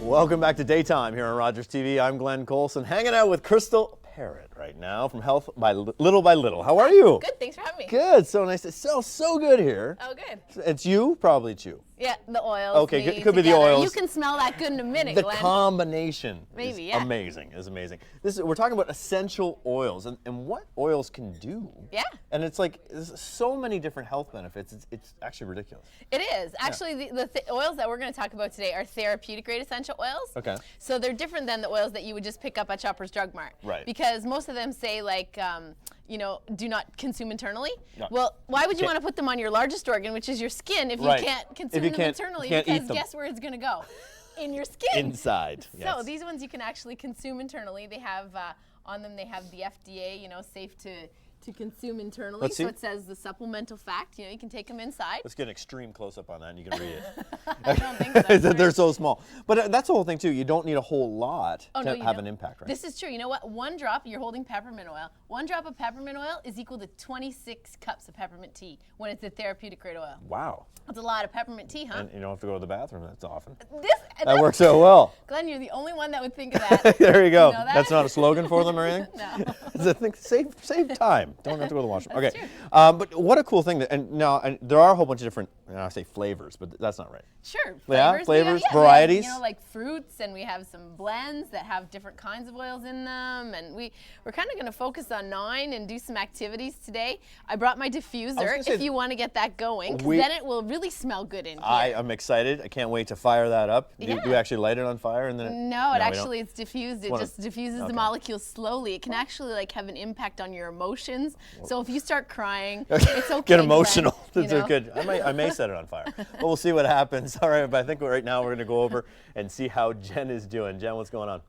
Welcome back to Daytime here on Rogers TV. I'm Glenn Colson, hanging out with Crystal Parrott right now from Health by Little by Little. How are you? Good, thanks for having me. Good, so nice. It smells so good here. Oh, good. It's you? Probably it's you. Yeah, the oils. Okay, me could be the together. oils. You can smell that good in a minute, The Glenn. combination Maybe, is yeah. amazing. We're talking about essential oils and what oils can do. Yeah. And it's like there's so many different health benefits. It's actually ridiculous. It is. Actually, the oils that we're going to talk about today are therapeutic grade essential oils. Okay. So they're different than the oils that you would just pick up at Shoppers Drug Mart. Right. Because most of them say like, do not consume internally. No. Well, why would you Can't- want to put them on your largest organ, which is your skin, if you Right. can't consume If you them can't- internally? can't eat Because them. guess where it's going to go? In your skin. Inside. So Yes. these ones you can actually consume internally. They have on them. They have the FDA, safe to consume internally. Let's see. So it says the supplemental fact. You can take them inside. Let's get an extreme close-up on that and you can read it. I don't think so. They're so small. But that's the whole thing, too. You don't need a whole lot Oh, no, to you have don't. an impact, right? This is true. You know what? One drop, you're holding peppermint oil. One drop of peppermint oil is equal to 26 cups of peppermint tea when it's a therapeutic grade oil. Wow. That's a lot of peppermint tea, huh? And you don't have to go to the bathroom that's often. That works so well. Glenn, you're the only one that would think of that. There you go. You know that? That's not a slogan for them or anything? No. It's a thing, save time. Don't have to go to the washroom. That's Okay. true. But what a cool thing. And there are a whole bunch of different, I say flavors, but that's not right. Sure. Yeah, flavors, We have, varieties. like fruits, and we have some blends that have different kinds of oils in them. And we're kind of going to focus on 9 and do some activities today. I brought my diffuser if you want to get that going, because then it will really smell good in here. I am excited. I can't wait to fire that up. Yeah. Do we actually light it on fire and then? No, we don't? actually it's diffused. It just diffuses the molecules slowly. It can actually have an impact on your emotions. So if you start crying, it's okay. Get emotional. Glenn, That's good. I may set it on fire, but we'll see what happens. All right, but I think right now we're going to go over and see how Jen is doing. Jen, what's going on?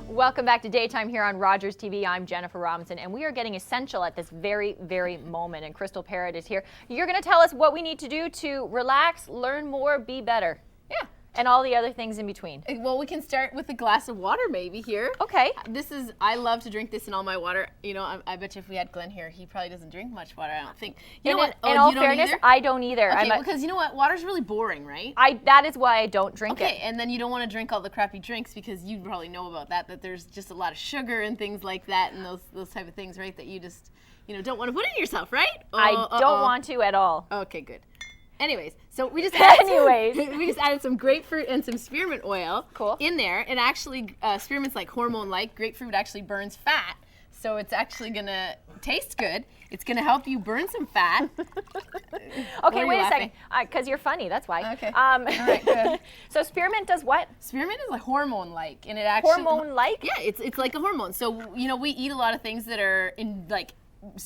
Welcome back to Daytime here on Rogers TV. I'm Jennifer Robinson, and we are getting essential at this very, very moment. And Crystal Parrott is here. You're going to tell us what we need to do to relax, learn more, be better. Yeah. And all the other things in between. Well, we can start with a glass of water maybe here. Okay. I love to drink this in all my water. I bet you if we had Glenn here, he probably doesn't drink much water, I don't think. You know what? In all you don't fairness, either? I don't either. Okay, because you know what? Water's really boring, right? That is why I don't drink it. Okay, and then you don't want to drink all the crappy drinks because you probably know about that there's just a lot of sugar and things like that and those type of things, right? That you just, don't want to put in yourself, right? I don't want to at all. Okay, good. Anyways, so we just added Anyways. some grapefruit and some spearmint oil Cool. in there. And actually, spearmint's like hormone-like. Grapefruit actually burns fat, so it's actually gonna taste good. It's gonna help you burn some fat. Okay, wait a second. Because you're funny, that's why. Okay. All right, good. So spearmint does what? Spearmint is like hormone-like, and it actually Hormone-like? Yeah, it's like a hormone. So we eat a lot of things that are in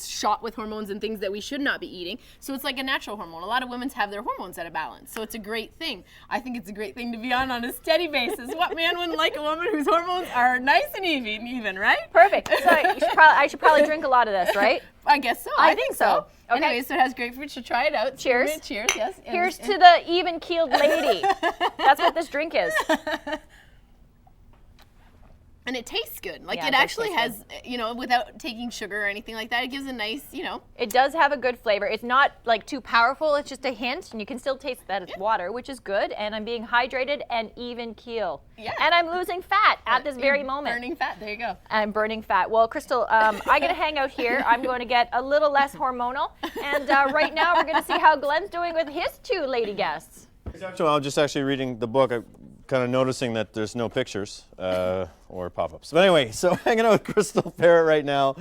shot with hormones and things that we should not be eating. So it's like a natural hormone. A lot of women have their hormones out of balance. So it's a great thing. I think it's a great thing to be on a steady basis. What man wouldn't like a woman whose hormones are nice and even, right? Perfect. So I should probably drink a lot of this, right? I guess so. I think so. Okay. Anyway, so it has grapefruit. So try it out. Cheers. Spearmint, cheers. Yes. Here's to the even-keeled lady. That's what this drink is. And it tastes good. Like Yeah, it it does actually taste has, without taking sugar or anything like that, it gives a nice, It does have a good flavor. It's not too powerful. It's just a hint, and you can still taste that it's water, which is good. And I'm being hydrated and even keel. Yeah. And I'm losing fat at this very You're moment. burning fat. There you go. I'm burning fat. Well, Crystal, I'm going to hang out here. I'm going to get a little less hormonal. And right now, we're going to see how Glenn's doing with his 2 lady guests. So I'm just actually reading the book. I'm kind of noticing that there's no pictures or pop-ups. But anyway, so hanging out with Crystal Parrott right now,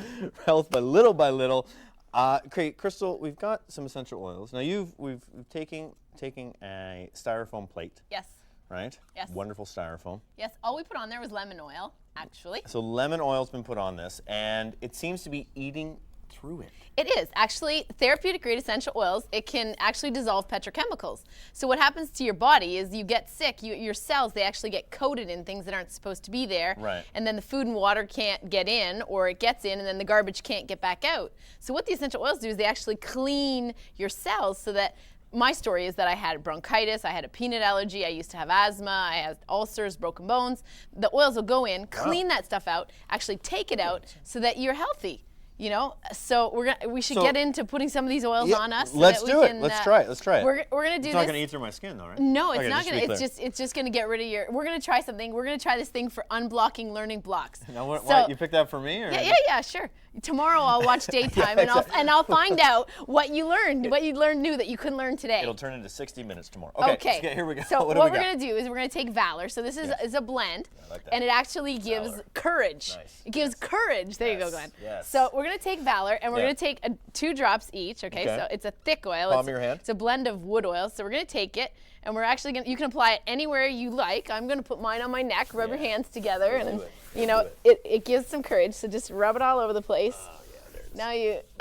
Health by Little. Okay, Crystal, we've got some essential oils. Now we've taken a styrofoam plate. Yes. Right? Yes. Wonderful styrofoam. Yes. All we put on there was lemon oil, actually. So lemon oil's been put on this, and it seems to be eating through it. It is. Actually, therapeutic grade essential oils, it can actually dissolve petrochemicals. So what happens to your body is you get sick, your cells, they actually get coated in things that aren't supposed to be there. Right. And then the food and water can't get in, or it gets in and then the garbage can't get back out. So what the essential oils do is they actually clean your cells so that my story is that I had bronchitis, I had a peanut allergy, I used to have asthma, I had ulcers, broken bones. The oils will go in, clean that stuff out, actually take it out so that you're healthy. You know, so we should So- get into putting some of these oils Yeah, on us. so let's that we do it. can, Let's try it. Let's try it. We're gonna do It's this. not going to eat through my skin, though, right? No, it's Okay, not just to gonna. be It's clear. just gonna get rid of your. We're gonna try something. We're gonna try this thing for unblocking learning blocks. Now, what, So- why, you picked that for me, or? Yeah, sure. Tomorrow I'll watch Daytime and I'll find out what you learned new that you couldn't learn today. It'll turn into 60 minutes tomorrow. Okay. Here we go. So what what do we we're got? gonna do is we're gonna take Valor. So this is a blend, I like that. and it actually gives Valor. courage. Nice. It gives courage. There you go, Yes, Glenn. yes. So we're gonna take Valor, and we're Yeah. gonna take 2 drops each. Okay. Okay. So it's a thick oil. Palm it's, of your hand. It's a blend of wood oil. So we're gonna take it, and we're actually gonna. You can apply it anywhere you like. I'm gonna put mine on my neck. Rub your Yeah. hands together, Let's and do it. you know Let's it gives some courage. So just rub it all over the place. Oh, yeah, there it is. Now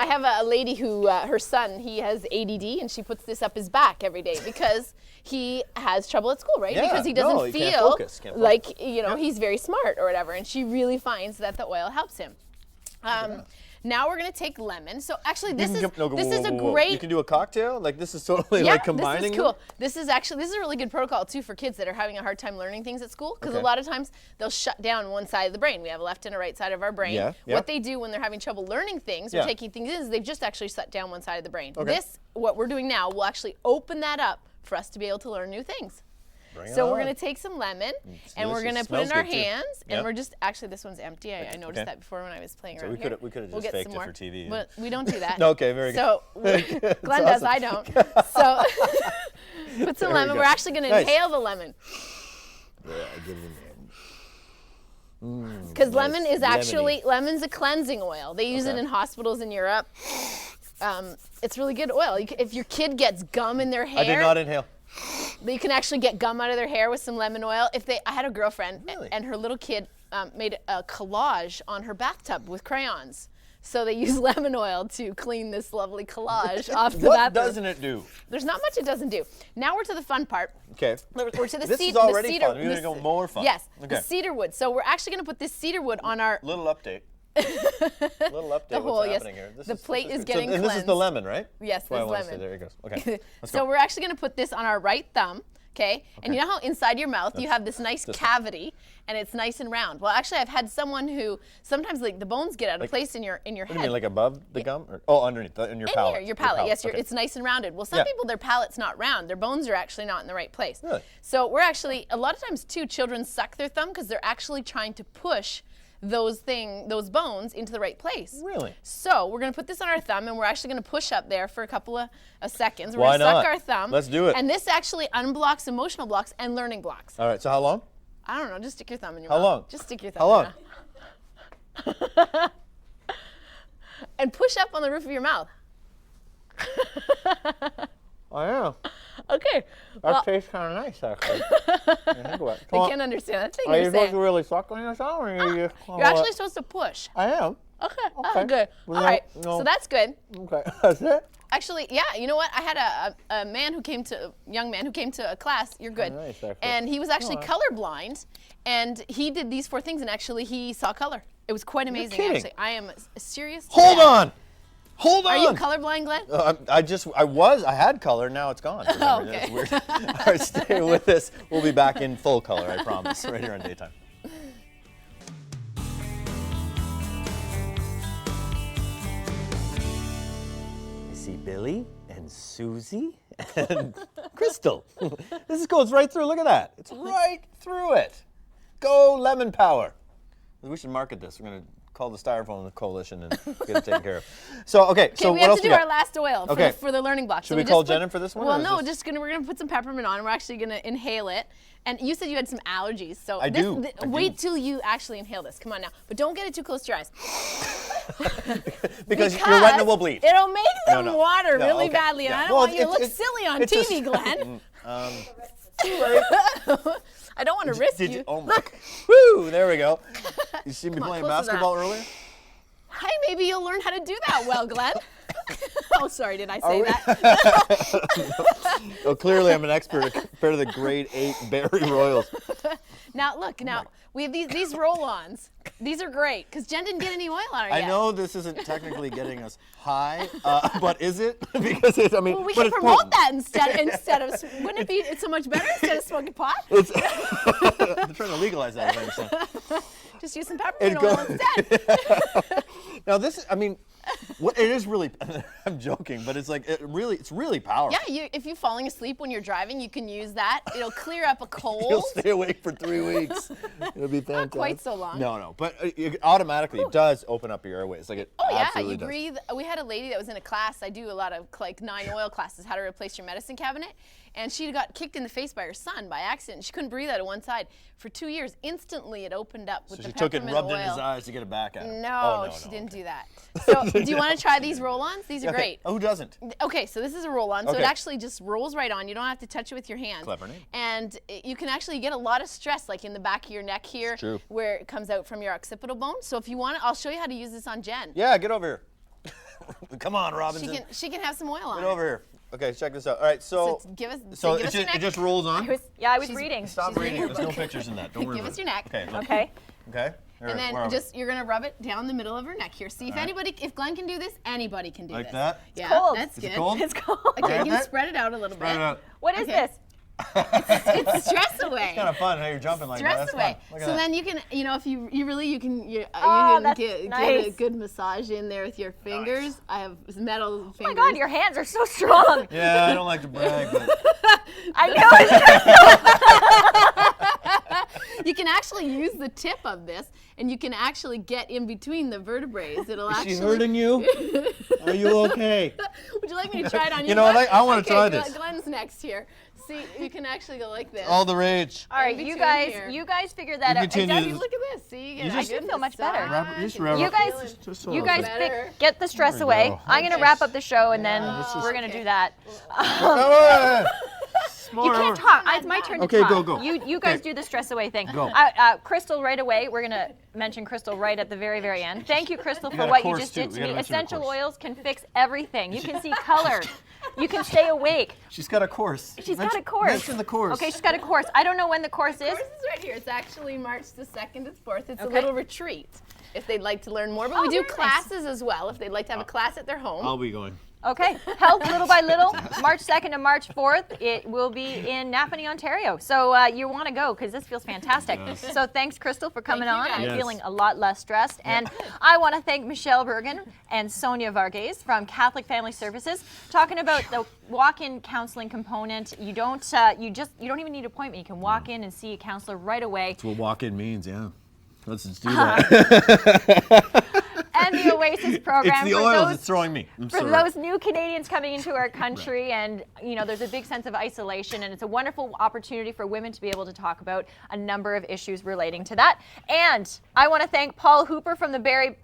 I have a lady who, her son, he has ADD, and she puts this up his back every day because he has trouble at school, right? Yeah, Because he doesn't no, he feel can't focus, can't focus. like, he's very smart or whatever, and she really finds that the oil helps him. Now we're gonna take lemon. So actually, this is a great. You can do a cocktail? Like, this is totally Yeah, like combining this is them? cool. This is a really good protocol too for kids that are having a hard time learning things at school, because a Okay. lot of times they'll shut down one side of the brain. We have a left and a right side of our brain. Yeah, yeah. What they do when they're having trouble learning things or Yeah. taking things in is they've just actually shut down one side of the brain. Okay. What we're doing now, will actually open that up for us to be able to learn new things. Bring it So we're on. gonna take some lemon, It's and we're delicious. gonna put it in Smells our good, too. hands, and Yep. we're just actually this one's empty. I noticed Okay. that before when I was playing So around we here. coulda just We'll get faked some it more. for TV, But we don't do that. Okay, very good. So Glenn does, I don't. So put some There we lemon. go. We're actually gonna Nice. inhale the lemon, Yeah, I give it because Nice. lemon is actually Lemony. lemon's a cleansing oil. They use it Okay. in hospitals in Europe. It's really good oil. If your kid gets gum in their hair, I did not inhale. you can actually get gum out of their hair with some lemon oil. I had a girlfriend, Really? and her little kid made a collage on her bathtub with crayons. So they use lemon oil to clean this lovely collage off the What bathroom. doesn't it do? There's not much it doesn't do. Now we're to the fun part. Okay. We're to the This cedar. is already the cedar, fun. We're gonna go more fun. Yes, Okay. the cedar wood. So we're actually going to put this cedar wood on our Little update. Little update. The whole, What's yes. happening here? The plate is good. getting And this is the cleansed. lemon, right? Yes, That's why I this wanna say, lemon. there it goes. Okay. Let's So go. we're actually going to put this on our right thumb, okay? And you know how inside your mouth you have this nice cavity, and it's nice and round. Well, actually, I've had someone who sometimes like the bones get out of place in your What do head. you mean, like above the gum? Or, underneath, in your in palate? here, your palate. Yes, Okay. it's nice and rounded. Well, some Yeah. people, their palate's not round. Their bones are actually not in the right place. Really? So we're actually, a lot of times too, children suck their thumb because they're actually trying to push those bones into the right place. Really? So we're gonna put this on our thumb, and we're actually gonna push up there for a couple of seconds. We're Why gonna not? suck our thumb. Let's do it. And this actually unblocks emotional blocks and learning blocks. All right, so how long? I don't know, just stick your thumb in your How mouth. long? Just stick your thumb How in your mouth. And push up on the roof of your mouth. I am. Okay. That Well, tastes kind of nice, actually. they can't understand that thing Are you're you supposed to saying. really suck on yourself? Or You're actually supposed to push. I am. Okay. Okay. Oh, good. Well, All right. no. So that's good. Okay, that's it? Actually, yeah. You know what? I had a young man who came to a class. You're good. nice, actually. And he was actually Alright. colorblind, and he did these 4 things, and actually he saw color. It was quite amazing. kidding. Actually, I am a serious. Hold fan. on! Hold on! Are you colorblind, Glenn? I had color, now it's gone. for some Oh, reason. okay. It's weird. All right, stay with us. We'll be back in full color, I promise, right here on Daytime. You see Billy and Susie and Crystal. This goes right through, look at that. It's right through it. Go Lemon Power. We should market this. We're going to call the Styrofoam Coalition and get it taken care of. So, okay, so we what have else to do we got? our last oil Okay. for the learning block. Should we call Jenna for this one, Well, or is no, this- we're gonna put some peppermint on, and we're actually gonna inhale it. And you said you had some allergies, so I do. I wait do. till you actually inhale this. Come on now, but don't get it too close to your eyes. Because your retina will bleed. It'll make them no. water No, really okay. badly, and Yeah. I don't Well, want you to look it's- silly on it's just- TV, Glenn. Right. I don't want to risk Did you. you? Oh my. Look, Woo! There we go. You see me Come on, playing close to that. basketball earlier? hi, maybe you'll learn how to do that well, Glenn. Oh, sorry, did I Are say we- that? Oh, clearly I'm an expert compared to the grade 8 Barry Royals. Now, look, now, we have these roll-ons. These are great, because Jen didn't get any oil on her I yet. know this isn't technically getting us high, but is it? Because it's, I mean, Well, we but can it's promote potent. that instead of, wouldn't it be it's so much better instead of smoking pot? It's they're trying to legalize that, as I understand. Just use some peppermint oil goes- instead. Now this is, I mean, what it is really. I'm joking, but it's like it's really powerful. Yeah, if you're falling asleep when you're driving, you can use that. It'll clear up a cold. You'll stay awake for 3 weeks. It'll be fantastic. Not quite so long. No, but it automatically does open up your airways. Like it Oh yeah, absolutely you does. breathe. We had a lady that was in a class. I do a lot of like 9 oil classes, how to replace your medicine cabinet. And she got kicked in the face by her son by accident. She couldn't breathe out of one side for 2 years. Instantly, it opened up with So the she took it and peppermint rubbed it in his oil. eyes to get it back out. No, she didn't do that. So, do you want to try these roll-ons? These are Okay. great. Oh, who doesn't? Okay, so this is a roll-on, so it Okay. actually just rolls right on. You don't have to touch it with your hands. Clever name. And you can actually get a lot of stress, like in the back of your neck here, true. where it comes out from your occipital bone. So if you want it, I'll show you how to use this on Jen. Yeah, get over here. Come on, Robinson. She can have some oil on Get it. over here. Okay, check this out. All right, so Give us so give us your neck. it just rolls on. I was She's- reading. Stop she's reading. reading There's her no book. pictures in that. Don't worry Give about us it. your neck. Okay. look. Okay. Okay. All And right, then where are we? you're gonna rub it down the middle of her neck here. See if anybody, if Glenn can do this, anybody can do Like this. that? Yeah, cold. that's Is it good. cold? It's cold. Okay, Like you that? can spread it out a little Spread bit. it out. What is Okay. this? It's stress away. Kind of fun how you're jumping like that. Stress That's away. fun. Look at So that. then you can, if you really, you can Oh, that's get a nice. good massage in there with your fingers. I have metal Oh my fingers. God, your hands are so strong. Yeah, I don't like to brag, but I know. You can actually use the tip of this, and you can actually get in between the vertebrae. It'll is actually. she hurting you? Are you okay? Would you like me to try it on you? You know what, Glenn? I wanna Okay, try this. Glenn's next here. See, you can actually go like this. All the rage. All right, In you between guys, here. you guys figure that You out. continue. Exactly. Look at this. See, You just- I do feel much better. You You guys, you guys better. get the stress There we away. go. I'm gonna wrap up the show, and then we're gonna okay. do that. You You can't talk. It's my turn to Okay, talk. go. You guys Okay. do the stress away thing. Go. Crystal, right away. We're gonna mention Crystal right at the very, very end. Thank you, Crystal, for got a what you course, just too. did We to gotta me. mention her Essential course. oils can fix everything. You can see color. You can stay awake. She's got a course. She's got a course. Mention the course. Okay, she's got a course. I don't know when the course is. The course is right here. It's actually March the 2nd to 4th. It's a Okay. little retreat if they'd like to learn more. But Oh, we do very nice. classes as well if they'd like to have a class at their home. I'll be going. Okay, Health Little by Little, March 2nd to March 4th. It will be in Napanee, Ontario. So you want to go because this feels fantastic. So thanks, Crystal, for coming Thank you, on. guys. I'm Yes. feeling a lot less stressed. And I want to thank Michelle Bergen and Sonia Varghese from Catholic Family Services talking about the walk-in counseling component. You don't even need an appointment. You can walk in and see a counselor right away. That's what walk-in means, yeah. Let's just do that. And the Oasis program It's the for oils. those It's throwing me. I'm for sorry. those new Canadians coming into our country, and there's a big sense of isolation, and it's a wonderful opportunity for women to be able to talk about a number of issues relating to that. And I want to thank Paul Hooper from the Barrie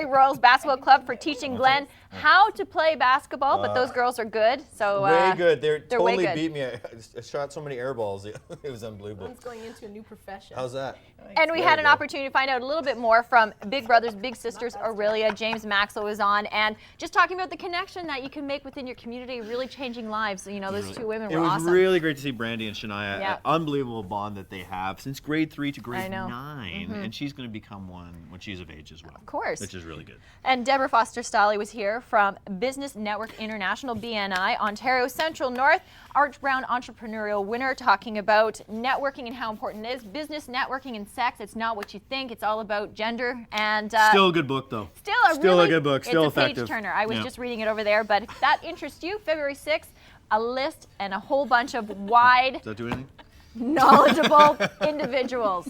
Royals Basketball Club for teaching Glenn how to play basketball, but those girls are good. So way good. They way totally good. beat me. I shot so many air balls. It was unbelievable. It's going into a new profession. How's that? And we There had you an go. opportunity to find out a little bit more from Big Brothers Big Sisters Aurelia. James Maxwell was on, and just talking about the connection that you can make within your community, really changing lives. Those two women It were was awesome. really great to see Brandy and Shania. Yeah. An unbelievable bond that they have since grade 3 to I grade know. 9. And she's going to become one when she's of age as well. Of course. Which is really good. And Deborah Foster Stolley was here from Business Network International, BNI, Ontario Central North, Arch Brown Entrepreneurial Winner, talking about networking and how important it is. Business networking and sex, it's not what you think. It's all about gender. And Still a good book, though. Still a Still a good book. Still it's a effective. page turner. I was Yeah. just reading it over there. But if that interests you, February 6th, a list and a whole bunch of wide, Does that do anything? knowledgeable individuals.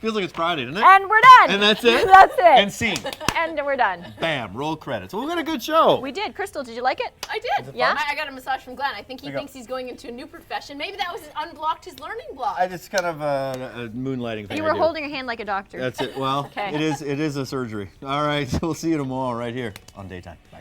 Feels like it's Friday, doesn't it? And we're done. And that's it? That's it. And scene. And we're done. Bam. Roll credits. Well, we got a good show. We did. Crystal, did you like it? I did. Yeah? I got a massage from Glenn. I think he There you go. thinks he's going into a new profession. Maybe that was unblocked his learning block. It's kind of a moonlighting thing. You I were do. holding your hand like a doctor. That's it. Well, Okay. it is a surgery. All right. We'll see you tomorrow right here on Daytime. Bye.